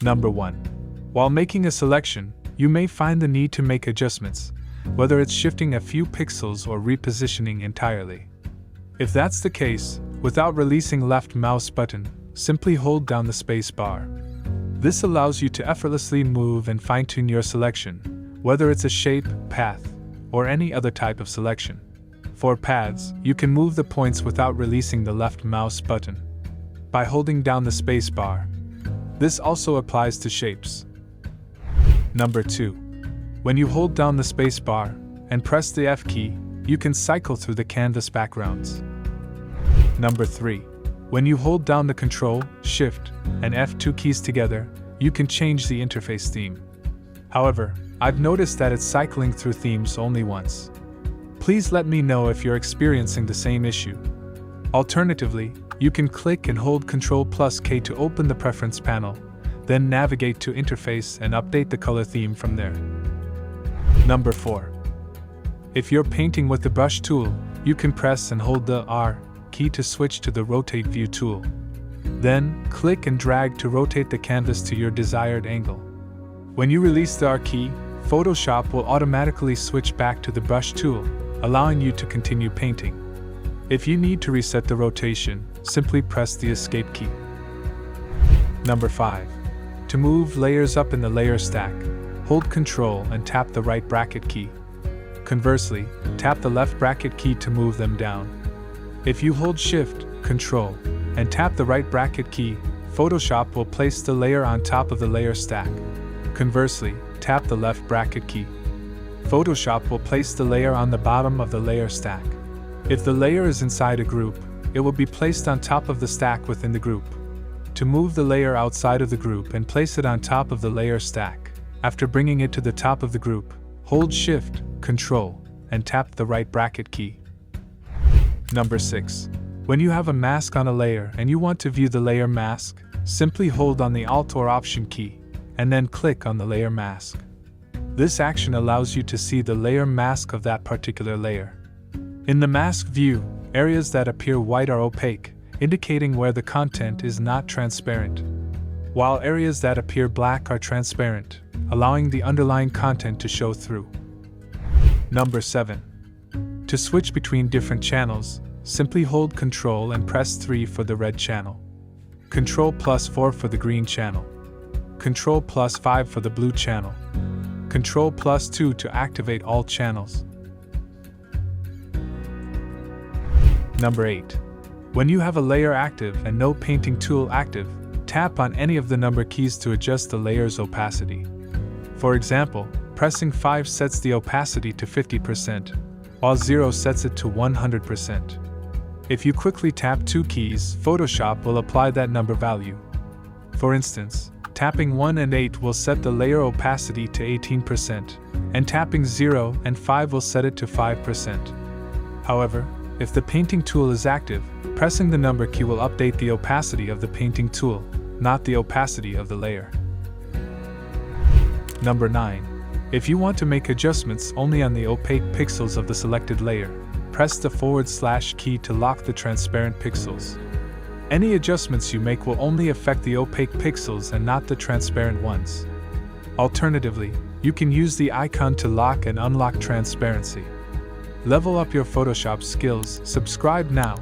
Number 1. While making a selection, you may find the need to make adjustments, whether it's shifting a few pixels or repositioning entirely. If that's the case, without releasing left mouse button, simply hold down the space bar. This allows you to effortlessly move and fine-tune your selection, whether it's a shape, path, or any other type of selection. For paths, you can move the points without releasing the left mouse button by holding down the space bar. This also applies to shapes. Number 2. When you hold down the space bar and press the F key, you can cycle through the canvas backgrounds. Number 3. When you hold down the Ctrl, Shift, and F2 keys together, you can change the interface theme. However, I've noticed that it's cycling through themes only once. Please let me know if you're experiencing the same issue. Alternatively, you can click and hold Ctrl+K to open the preference panel, then navigate to Interface and update the color theme from there. Number 4. If you're painting with the brush tool, you can press and hold the R key to switch to the Rotate View tool. Then, click and drag to rotate the canvas to your desired angle. When you release the R key, Photoshop will automatically switch back to the brush tool, allowing you to continue painting. If you need to reset the rotation, simply press the Escape key. Number 5. To move layers up in the layer stack, hold Ctrl and tap the right bracket key. Conversely, tap the left bracket key to move them down. If you hold Shift, Ctrl, and tap the right bracket key, Photoshop will place the layer on top of the layer stack. Conversely, tap the left bracket key. Photoshop will place the layer on the bottom of the layer stack. If the layer is inside a group, it will be placed on top of the stack within the group. To move the layer outside of the group and place it on top of the layer stack, after bringing it to the top of the group, hold Shift, Ctrl, and tap the right bracket key. Number 6. When you have a mask on a layer and you want to view the layer mask, simply hold on the Alt or Option key, and then click on the layer mask. This action allows you to see the layer mask of that particular layer. In the mask view, areas that appear white are opaque, indicating where the content is not transparent, while areas that appear black are transparent, allowing the underlying content to show through. Number 7. To switch between different channels, simply hold Ctrl and press 3 for the red channel, Ctrl+4 for the green channel, Ctrl+5 for the blue channel, Ctrl+2 to activate all channels. Number 8. When you have a layer active and no painting tool active, tap on any of the number keys to adjust the layer's opacity. For example, pressing 5 sets the opacity to 50%, while 0 sets it to 100%. If you quickly tap 2 keys, Photoshop will apply that number value. For instance, tapping 1 and 8 will set the layer opacity to 18%, and tapping 0 and 5 will set it to 5%. However, if the painting tool is active, pressing the number key will update the opacity of the painting tool, not the opacity of the layer. Number 9. If you want to make adjustments only on the opaque pixels of the selected layer, press the / key to lock the transparent pixels. Any adjustments you make will only affect the opaque pixels and not the transparent ones. Alternatively, you can use the icon to lock and unlock transparency. Level up your Photoshop skills. Subscribe now